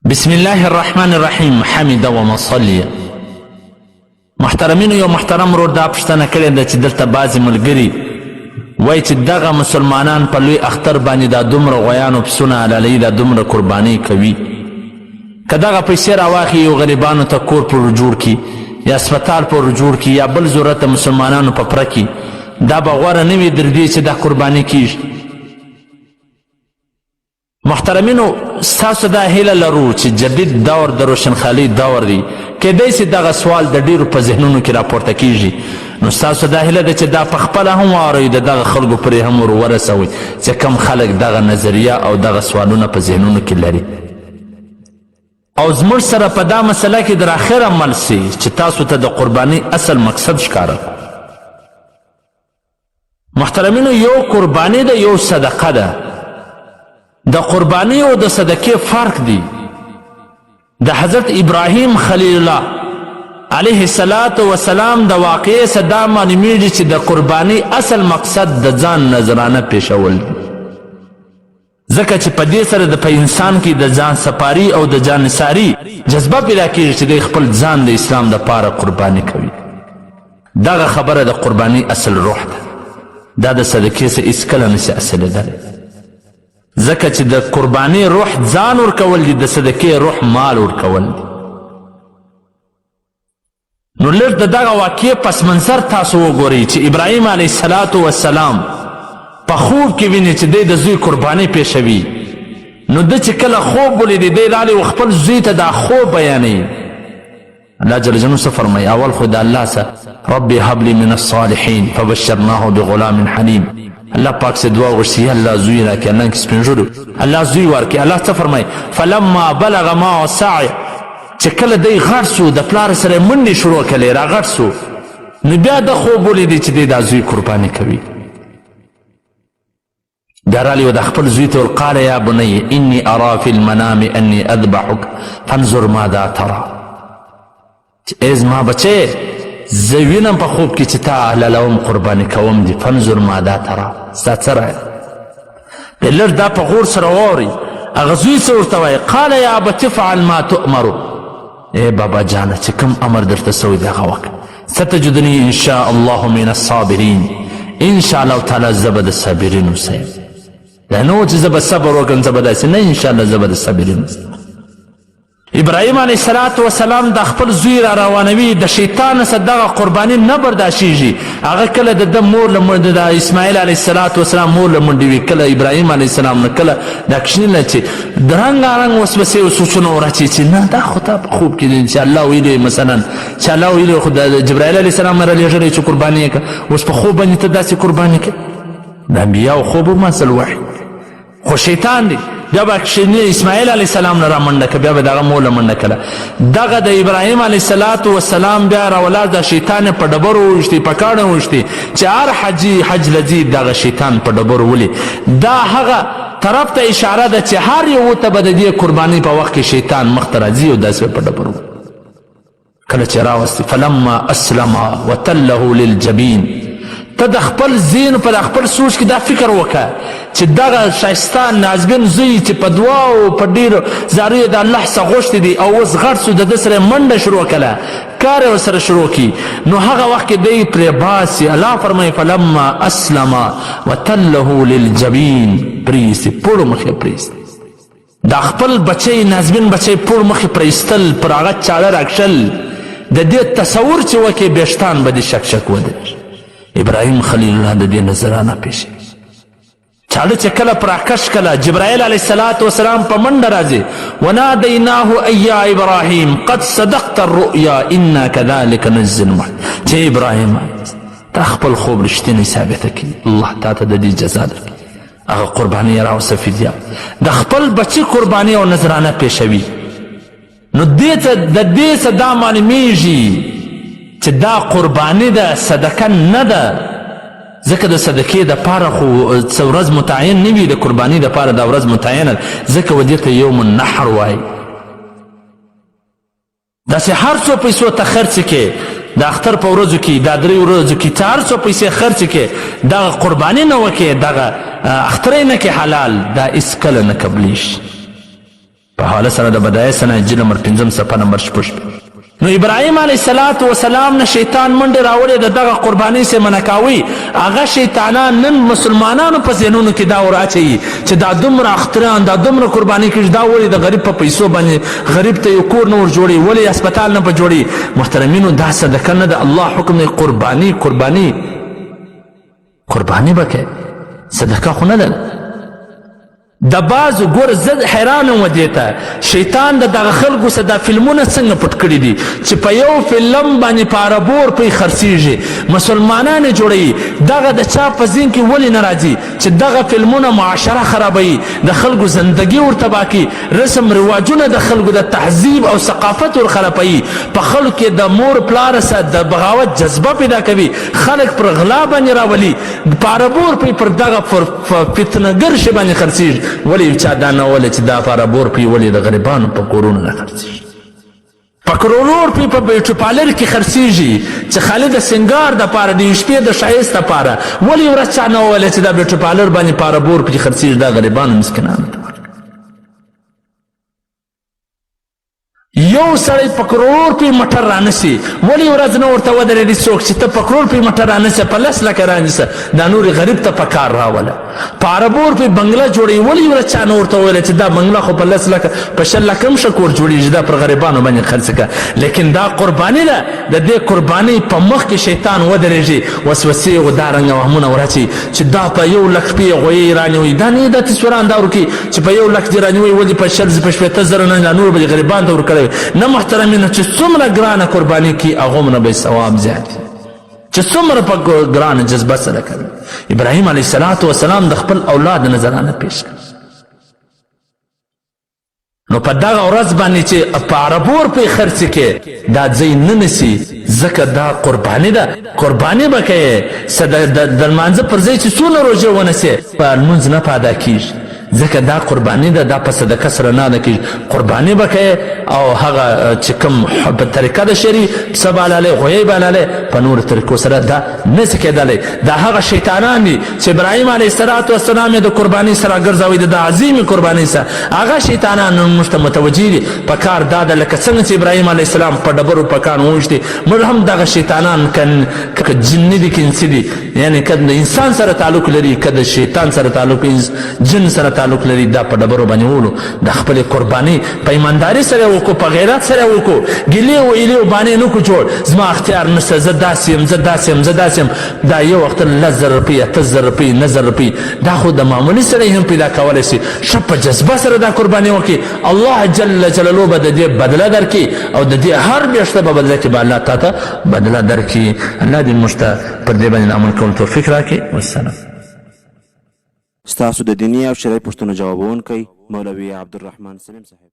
بسم الله الرحمن الرحیم حمد و مصلی. محترمینو، یو محترم ورور دا پوښتنه کړې ده چې دلته بعضې ملګري وایي چې دغه مسلمانان په لوی اختر باندې دا دومره غویان و پسونه حلالوي، دا دومره قربانۍ کوي، که دغه پیسې راواخلي یو غریبانو ته کور پر جوړ کړي یا اسپتال پر جوړ کړي یا بل ضرورت مسلمانانو په پوره کړي، دا به غوره نه وي در دې چې دا قرباني کیږي. محترمینو، ستاسو دا هیله لرو چې جدید دور د روشنخالۍ دور دی، کیدای سي دغه سوال د ډیرو په ذهنونو کې راپورته کیږي، نو ستاسو دا هیله ده چې دا په خپله هم واورئ، د دغه خلکو پرې هم ور ورسوئ چې کم خلک دغه نظریه او دغه سوالونه په ذهنونو کې لري، او زموږ سره په دا مسله کې در اخره مل سي چې تاسو ته د قربانۍ اصل مقصد ښکاره. محترمینو، یو قرباني ده، یو صدقه ده. د قربانی او د صدقې فرق دی. د حضرت ابراهیم خلیل الله علیه السلام د واقعې څخه دا معلومیږي چې د قربانی اصل مقصد د ځان نذرانه پیښول دی، ځکه چې په دې سره د په انسان کې د ځان سپاري او د ځان نثاري جذبه پیدا کېږي چې دی خپل ځان د اسلام دپاره قرباني کوي. دغه خبره د قربانی اصل روح ده، دا د صدقې څخه هېڅکله نشي اصلېدلی، ځکه چې د قرباني روح ځان ورکول دي، د صدقې روح مال ورکول دي. نو لږ د دغه واقعې پس منظر تاسو وګورئ چې ابراهیم علیه السلام په خوب کې ویني چې دی د زوی قرباني پیښوي، نو ده چې کله خوب ولیدی دی راغلی و خپل زوی ته دا خوب بیانوي. الله جل جلاله څه فرمایي؟ اول خو د الله څخه رب هب لي من الصالحین فبشرناه بغلام حلیم. الله پاک سے دعا وغوښتي الله زوی راکړي، الله کې سپین ږیرو الله زوی ورکړي. الله څه فرمایي؟ فلما بلغ معه السعی، چې کله دی غټ سو د پلار سره منډې شروع کړلې را غټ سو، نو بیا د خوب ولیدی چې دی دا زوی قرباني کوي. بیا رالی و د خپل زوی ته قال یا بنی انی ارا فی المنام انی اذبحک فانظر ماذا ترى، چې ای زما بچی زه وینم په خوب کې چې تا حلالوم قرباني کوم دي، فانظر ماذا ترى، ستا څه رایه؟ بیا لږ دا په غور سره واورئ. هغه زوی څه ورته وایي؟ قال یا ابت افعل ما تؤمر، ای بابا جانه چې کوم امر درته سوی دی هغه وکړه، ستجدني ان شاء الله من الصابرین، ان شاء الله تعالی زه به د صابرینو سم. دا نه و چې زه به صبر وکړم زه به داسې نه، ان شاء الله زه به د صابرینو سم. ابراهیم علیه السلام د خپل زوی را روانوي، د شیطان څخه دغه قرباني نه برداشتېږي. هغه کله د ده مور د اسماعیل علیه السلام مور له منډې وي، کله ابراهیم علیه السلام نه، کله دا کوچني نه چې د رنګارنګ وسوسې او سوچونه ورچي چې نه دا خو تا په خوب کې دی چې الله ویلي، مثلا چې الله ویلي خو د جبرائیل علیه السلام نه رالیږلی چې قرباني یې کړه، اوس په خوب باندې ته داسې قرباني کوې. د انبیاو خوب هم اصل وحي، خو شیطان دی. بیا به اسماعیل علیه السلام نه را منډه که، بیا به دغه مور له منډه کړه. دغه د ابراهیم علیه السلام بیا راولاړ د شیطان په ډبرو وویشتې، په کاڼه وویشتې چې هر حج لځي دغه شیطان په ډبرو ولي. دا هغه طرف ته اشاره ده چې هر یو ته به د دې قربانۍ په وخت کې شیطان مخ ته راځي او داسې په ډبرو کله چې راوستې. فلما اسلم وتله للجبین، ته د خپل ذهن په خپل سوچ کې دا فکر وکړه چې دغه ښایسته نازبین زوی چې په دعاو په ډېرو زاریو د الله څخه غوښتي دي او اوس غټ سو، د ده سره منډه شروع کړه، کار یې ورسره شروع کړي، نو هغه وخت کې دی پرې باسي. الله فرمایي فلما اسلم وتله للجبین، پرېیستې پوړ مخې پرېیستې، دا خپل بچی نازبین بچی پوړ مخې پرېیستل، پر هغه چاړه راکشل، د دې تصور چې وکړې بېشتان به دې شک شک ودرېږي. ابراهیم خلیل الله د دې نظرانه پیښې چاړه چې کله پراکش کله جبرائیل علیه السلام په منډه راځي، ونادیناه ای یا ابراهیم قد صدقت الرؤیا انا کذلک نجزی المحسنین، چې ابراهیم تا خپل خوب رښتینی ثابته کړي، الله تا ته د دې جزا درکړي. هغه قرباني یې راوسته فدیه، د خپل بچي قرباني او نظرانه پیښوي. نو د دې څخه دا معلومیږي چې دا قرباني ده، صدقه نه ده، ځکه د صدقې دپاره خو څه ورځ متعین نه وي، د قرباني دپاره دا ورځ متعینه ده، ځکه و دې ته یوم النحر وایي. داسې هر څو پیسو ته خرڅ کې، د اختر په ورځو کې، دا 3 ورځو کې ته هر څو پیسې خرڅ کې، دغه قرباني نه وکړې، دغه اختر یې نه کې حلال، دا هېڅکله نه قبلیږي. په حواله سره د بدایع سنه هجري نمبر 5 صفحه نمبر 6. نو ابراهیم علیه السلام نه شیطان منډې راوړې د دغه قربانۍ سے منع کاوي. هغه شیطانان نن مسلمانانو په ذهنونو کې دا ور اچوي چې دا دومره اختران دا دومره قرباني کېږي دا ولې د غریب په پیسو باندې غریب ته یو کور نه ور جوړي ولې هسپتال نه په جوړي. محترمینو دا صدقه نه ده الله حکم دی قرباني به کوې صدقه خو نه ده. د بعضو ګور زه حیران وم دې ته شیطان د دغه خلکو څه دا فلمونه څنګه پټ کړي دي چې په یو فلم باندې په عربور پرې خرڅېږي مسلمانان یې جوړوي. دغه د چا په ذهن کې ولې نه راځي چې دغه فلمونه معاشره خرابوي د خلکو زندګي ور تباه کوي رسم رواجونه د خلکو د تهذیب او ثقافت ور خرابوي په خلکو کې د مور پلار سره د بغاوت جذبه پیدا کوي خلک پر غلا باندې راولي په عربور پرې پر دغه فتنهګر شي باندې خرڅېږي. ولی چا دا نه ولی چې دا پارابور پی ولی د غریبانو په کورونو نه خرڅېږي په کرورور پی په بیوټي پالر کې خرڅېږي چې خالي د سنګار دپاره د یوې شپې د ښایست دپاره ولې ورځ چا نه وویلی چې دا بیوټي پالر باندې پارابور پکې خرڅېږي دا غریبانو مسکینانو ته یو سړی په کرور پی مټر رانسي ولې ورځ نه ورته ودرېدي څوک چې ته په کرور پی مټر رانسه په 10 لکه رانیسه دا نورې غریب ته په کار راوله په عربور پی بنګله جوړوي ولې ورځ چا نه ورته وویله چې دا بنګله خو په 10 لکه په 6 لکه هم ښه کور جوړېږي دا پر غریبانو باندې خرڅ کړه. لیکن دا قرباني ده د دې قربانۍ په مخ کې شیطان ودرېږي وسوسې او دارنګه وهمونه ورچي چې دا په 1 لک پی غویې رانیوي دا نه دا تصویران دا ورکي چې په 1 لک دې رانیوي ولې په 60 زره نه نور به غریبانو ته ورکړی نه محترمینو چې څومره ګرانه قرباني کی هغومره به ثواب زیات چې څومره په ګرانه جذبه سره کوي. ابراهیم علیه السلام د خپل اولاد نظرانه پیش کړ نو په دغه ورځ باندې چې په عربور پې خرڅ کې دا ځای نه نیسي ځکه دا قرباني ده قرباني به کوې د لمانځه پر ځای چې څونه روژې ونیسې په لمونځ نه په ادا کېږي ځکه دا قرباني ده دا په صدقه سره نه ادا کېږي. قرباني به کوې او هغه چې کوم په طریقه د شري پسه به حلالې غویی به حلالې په نورو طریقو سره دا نسي کېدلی. دا هغه شیطانان دي چې ابراهیم علیه السلام یې د قربانۍ سره ګرځوي د عظیمې قربانۍ سره هغه شیطانان موږ ته متوجه دي. په کار دا ده لکه څنګه چې ابراهیم علیه السلام په ډبرو په کان وویشتې موږ هم دغه شیطانان که جني دي که انسي دي یعنې که د انسان سره تعلق لري که د شیطان سره تعلق جن سره تعلق لري دا په ډبرو باندې وولو د خپلې قربانۍ په ایمانداري سره وکړو په غیرت سره وکړو ګیلې و ایلې و بانې نه کړو جوړ زما اختیار نشته زه داسې یم زه داسې یم زه داسې یم دا یو وخت 10,000 روپۍ 8,000 روپۍ 9,000 روپۍ دا خو د معمولي سړی هم پیدا کولی شي ښه په جذبه سره دا قرباني وکړي الله جل جلاله به د دې بدله درکړي او د دې هر میاشته به بدله کړي به الله تا ته بدله درکړي. الله دې موږ ته پر دې باندې عمل کولو توفیق راکړي. والسلام. ستاسو د دیني او شرعي پوښتنو جوابونکی مولوي عبدالرحمن سلیم صاحب.